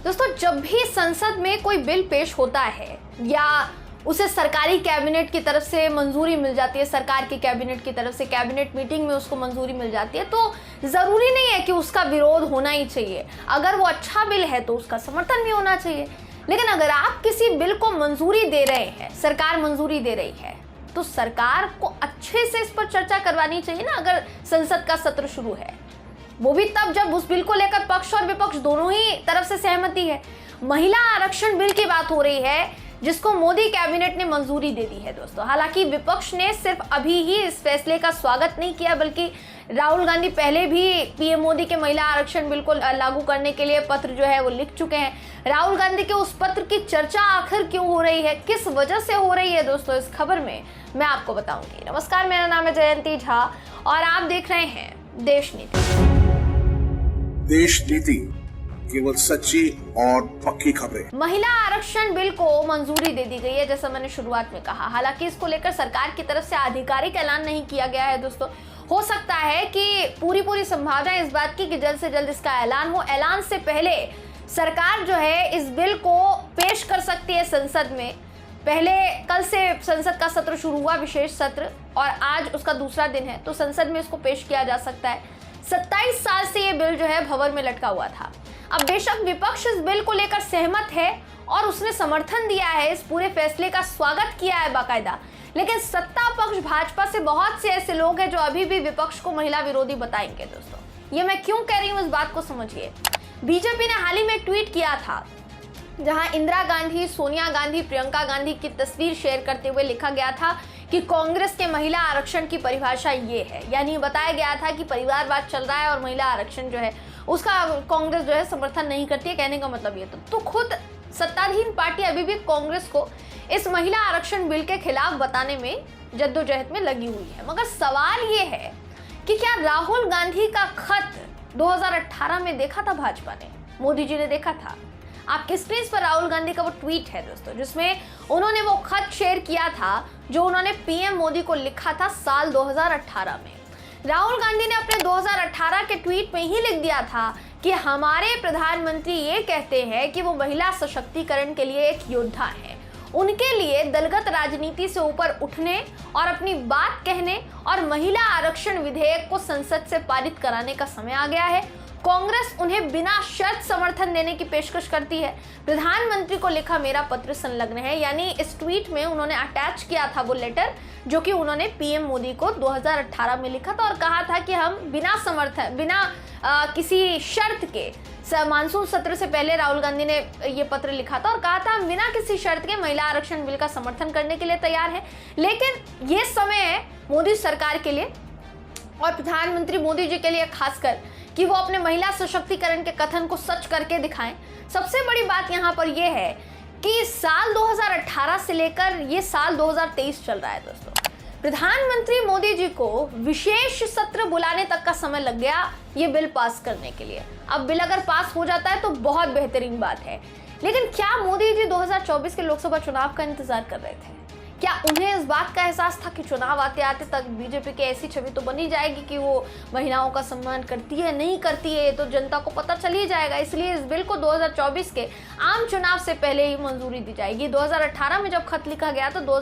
दोस्तों, जब भी संसद में कोई बिल पेश होता है या उसे सरकारी कैबिनेट की तरफ से मंजूरी मिल जाती है, सरकार की कैबिनेट की तरफ से कैबिनेट मीटिंग में उसको मंजूरी मिल जाती है, तो ज़रूरी नहीं है कि उसका विरोध होना ही चाहिए। अगर वो अच्छा बिल है तो उसका समर्थन भी होना चाहिए। लेकिन अगर आप किसी बिल को मंजूरी दे रहे हैं, सरकार मंजूरी दे रही है, तो सरकार को अच्छे से इस पर चर्चा करवानी चाहिए ना। अगर संसद का सत्र शुरू है, वो भी तब जब उस बिल को लेकर पक्ष और विपक्ष दोनों ही तरफ से सहमति है। महिला आरक्षण बिल की बात हो रही है जिसको मोदी कैबिनेट ने मंजूरी दे दी है दोस्तों। हालांकि विपक्ष ने सिर्फ अभी ही इस फैसले का स्वागत नहीं किया, बल्कि राहुल गांधी पहले भी पीएम मोदी के महिला आरक्षण बिल को लागू करने के लिए पत्र जो है वो लिख चुके हैं। राहुल गांधी के उस पत्र की चर्चा आखिर क्यों हो रही है, किस वजह से हो रही है दोस्तों, इस खबर में मैं आपको बताऊंगी। नमस्कार, मेरा नाम है जयंती झा और आप देख रहे हैं देश नीति। देश नीति, केवल सच्ची और पक्की खबरें। महिला आरक्षण बिल को मंजूरी दे दी गई है, जैसा मैंने शुरुआत में कहा। हालांकि इसको लेकर सरकार की तरफ से आधिकारिक ऐलान नहीं किया गया है दोस्तों। हो सकता है कि पूरी संभावना इस बात की कि जल्द से जल्द इसका ऐलान हो। ऐलान से पहले सरकार जो है इस बिल को पेश कर सकती है संसद में। पहले कल से संसद का सत्र शुरू हुआ, विशेष सत्र, और आज उसका दूसरा दिन है, तो संसद में इसको पेश किया जा सकता है। 27 साल से ये बिल जो है भंवर में लटका हुआ था। अब बेशक विपक्ष इस बिल को लेकर सहमत है और उसने समर्थन दिया है, इस पूरे फैसले का स्वागत किया है बाकायदा, लेकिन सत्ता पक्ष भाजपा से बहुत से ऐसे लोग हैं जो अभी भी विपक्ष को महिला विरोधी बताएंगे दोस्तों। ये मैं क्यों कह रही हूँ, इस बात को समझिए। बीजेपी ने हाल ही में एक ट्वीट किया था जहां इंदिरा गांधी, सोनिया गांधी, प्रियंका गांधी की तस्वीर शेयर करते हुए लिखा गया था कि कांग्रेस के महिला आरक्षण की परिभाषा ये है। यानी बताया गया था कि परिवारवाद चल रहा है और महिला आरक्षण जो है उसका कांग्रेस जो है समर्थन नहीं करती है। कहने का मतलब ये तो खुद सत्ताधीन पार्टी अभी भी कांग्रेस को इस महिला आरक्षण बिल के खिलाफ बताने में जद्दोजहद में लगी हुई है। मगर सवाल ये है कि क्या राहुल गांधी का खत 2018 में देखा था भाजपा ने, मोदी जी ने देखा था? आपके स्क्रीन पर राहुल गांधी का वो ट्वीट है दोस्तों, जिसमें उन्होंने वो खत शेयर किया था जो उन्होंने पीएम मोदी को लिखा था साल 2018 में। राहुल गांधी ने अपने 2018 के ट्वीट में ही लिख दिया था कि हमारे प्रधानमंत्री ये कहते हैं कि वो महिला सशक्तिकरण के लिए एक योद्धा है। उनके लिए दलगत राजनीति से ऊपर उठने और अपनी बात कहने और महिला आरक्षण विधेयक को संसद से पारित कराने का समय आ गया है। कांग्रेस उन्हें बिना शर्त समर्थन देने की पेशकश करती है। प्रधानमंत्री को लिखा मेरा पत्र संलग्न है। यानी इस ट्वीट में उन्होंने अटैच किया था वो लेटर जो कि उन्होंने पीएम मोदी को 2018 में लिखा था और कहा था कि हम बिना किसी शर्त के, मानसून सत्र से पहले राहुल गांधी ने ये पत्र लिखा था और कहा था हम बिना किसी शर्त के महिला आरक्षण बिल का समर्थन करने के लिए तैयार है। लेकिन ये समय है मोदी सरकार के लिए और प्रधानमंत्री मोदी जी के लिए खासकर कि वो अपने महिला सशक्तिकरण के कथन को सच करके दिखाएं। सबसे बड़ी बात यहाँ पर यह है कि साल 2018 से लेकर ये साल 2023 चल रहा है दोस्तों। प्रधानमंत्री मोदी जी को विशेष सत्र बुलाने तक का समय लग गया ये बिल पास करने के लिए। अब बिल अगर पास हो जाता है तो बहुत बेहतरीन बात है, लेकिन क्या मोदी जी 2024 के लोकसभा चुनाव का इंतजार कर रहे थे? क्या उन्हें इस बात का एहसास था कि चुनाव आते आते तक बीजेपी की ऐसी छवि तो बनी जाएगी कि वो महिलाओं का सम्मान करती है, नहीं करती है, तो जनता को पता चल ही जाएगा। इसलिए इस बिल को 2024 के आम चुनाव से पहले ही मंजूरी दी जाएगी। 2018 में जब खत लिखा गया तो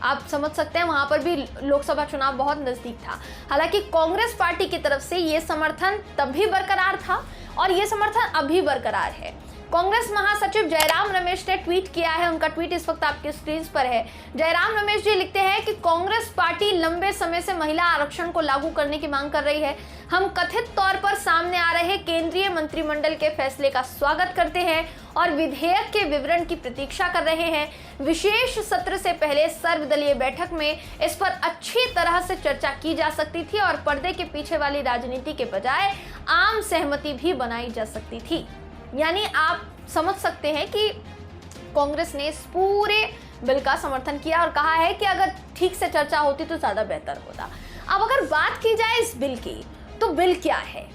आप समझ सकते हैं वहां पर भी लोकसभा चुनाव बहुत नजदीक था। हालांकि कांग्रेस पार्टी की तरफ से ये समर्थन तब भी बरकरार था और ये समर्थन अभी बरकरार है। कांग्रेस महासचिव जयराम रमेश ने ट्वीट किया है, उनका ट्वीट इस वक्त आपके स्क्रीन पर है। जयराम रमेश जी लिखते हैं कि कांग्रेस पार्टी लंबे समय से महिला आरक्षण को लागू करने की मांग कर रही है। हम कथित तौर पर सामने आ रहे केंद्रीय मंत्रिमंडल के फैसले का स्वागत करते हैं और विधेयक के विवरण की प्रतीक्षा कर रहे हैं। विशेष सत्र से पहले सर्वदलीय बैठक में इस पर अच्छी तरह से चर्चा की जा सकती थी और पर्दे के पीछे वाली राजनीति के बजाय आम सहमति भी बनाई जा सकती थी। यानी आप समझ सकते हैं कि कांग्रेस ने इस पूरे बिल का समर्थन किया और कहा है कि अगर ठीक से चर्चा होती तो ज्यादा बेहतर होता। अब अगर बात की जाए इस बिल की, तो बिल क्या है?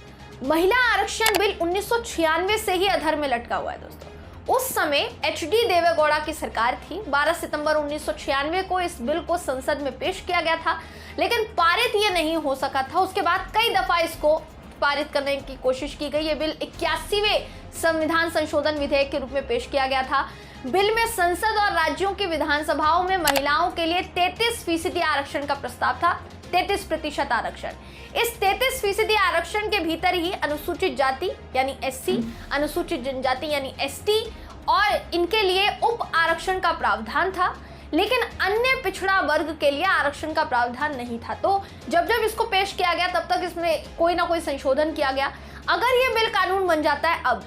महिला आरक्षण बिल 1996 से ही अधर में लटका हुआ है दोस्तों। उस समय एचडी देवेगौड़ा की सरकार थी। 12 सितंबर 1996 को इस बिल को संसद में पेश किया गया था, लेकिन पारित ये नहीं हो सका था। उसके बाद कई दफा इसको पारित करने की कोशिश की गई। ये बिल 81वें संविधान संशोधन विधेयक के रूप में पेश किया गया था। बिल में संसद और राज्यों की विधानसभाओं में महिलाओं के लिए 33% आरक्षण का प्रस्ताव था। 33% आरक्षण। इस 33% आरक्षण के भीतर ही अनुसूचित जाति यानी एससी, अनुसूचित जनजाति यानी एसटी और इनके लिए उप आरक्षण का प्रावधान था, लेकिन अन्य पिछड़ा वर्ग के लिए आरक्षण का प्रावधान नहीं था। तो जब जब इसको पेश किया गया तब तक इसमें कोई ना कोई संशोधन किया गया। अगर ये बिल कानून बन जाता है अब,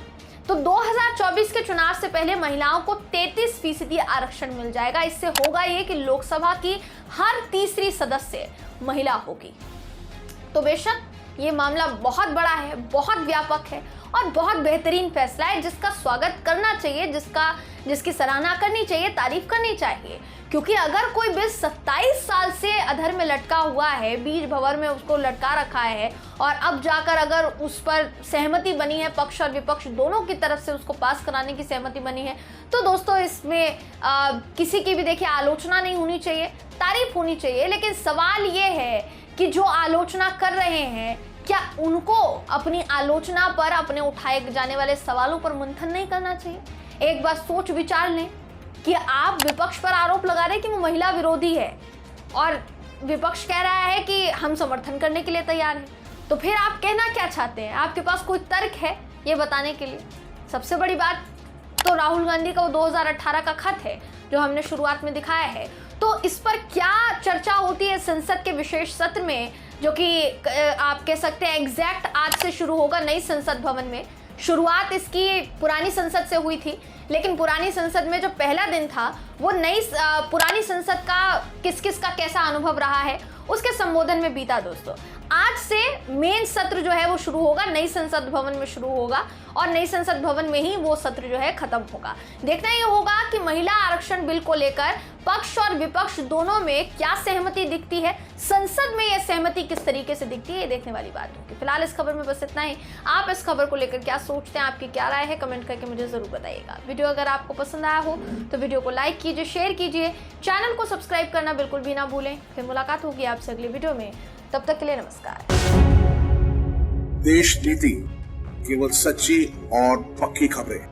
तो 2024 के चुनाव से पहले महिलाओं को 33% आरक्षण मिल जाएगा। इससे होगा ये कि लोकसभा की हर तीसरी सदस्य महिला होगी। तो बेशक ये मामला बहुत बड़ा है, बहुत व्यापक है और बहुत बेहतरीन फैसला है, जिसका स्वागत करना चाहिए, जिसकी सराहना करनी चाहिए, तारीफ करनी चाहिए। क्योंकि अगर कोई बिल 27 साल से अधर में लटका हुआ है, बीज भंवर में उसको लटका रखा है और अब जाकर अगर उस पर सहमति बनी है, पक्ष और विपक्ष दोनों की तरफ से उसको पास कराने की सहमति बनी है, तो दोस्तों इसमें किसी की भी देखिए आलोचना नहीं होनी चाहिए, तारीफ होनी चाहिए। लेकिन सवाल ये है कि जो आलोचना कर रहे हैं, क्या उनको अपनी आलोचना पर, अपने उठाए जाने वाले सवालों पर मंथन नहीं करना चाहिए? एक बार सोच विचार लें कि आप विपक्ष पर आरोप लगा रहे हैं कि वो महिला विरोधी है और विपक्ष कह रहा है कि हम समर्थन करने के लिए तैयार हैं। तो फिर आप कहना क्या चाहते हैं? आपके पास कोई तर्क है ये बताने के लिए? सबसे बड़ी बात तो राहुल गांधी का वो 2018 का खत है जो हमने शुरुआत में दिखाया है। तो इस पर क्या चर्चा होती है संसद के विशेष सत्र में, जो कि आप कह सकते हैं एग्जैक्ट आज से शुरू होगा नई संसद भवन में। शुरुआत इसकी पुरानी संसद से हुई थी, लेकिन पुरानी संसद में जो पहला दिन था वो पुरानी संसद का किस किस का कैसा अनुभव रहा है उसके संबोधन में बीता। दोस्तों आज से मेन सत्र जो है वो शुरू होगा, नई संसद भवन में शुरू होगा और नई संसद भवन में ही वो सत्र जो है खत्म होगा। देखना ये होगा कि महिला आरक्षण बिल को लेकर पक्ष और विपक्ष दोनों में क्या सहमति दिखती है, संसद में यह सहमति किस तरीके से दिखती है, ये देखने वाली बात होगी। फिलहाल इस खबर में बस इतना ही। आप इस खबर को लेकर क्या सोचते हैं, आपकी क्या राय है, कमेंट करके मुझे जरूर बताइएगा। वीडियो अगर आपको पसंद आया हो तो वीडियो को लाइक कीजिए, शेयर कीजिए, चैनल को सब्सक्राइब करना बिल्कुल भी ना भूलें। फिर मुलाकात होगी आपसे अगली वीडियो में, तब तक के लिए नमस्कार। देश नीति केवल सच्ची और पक्की खबरें।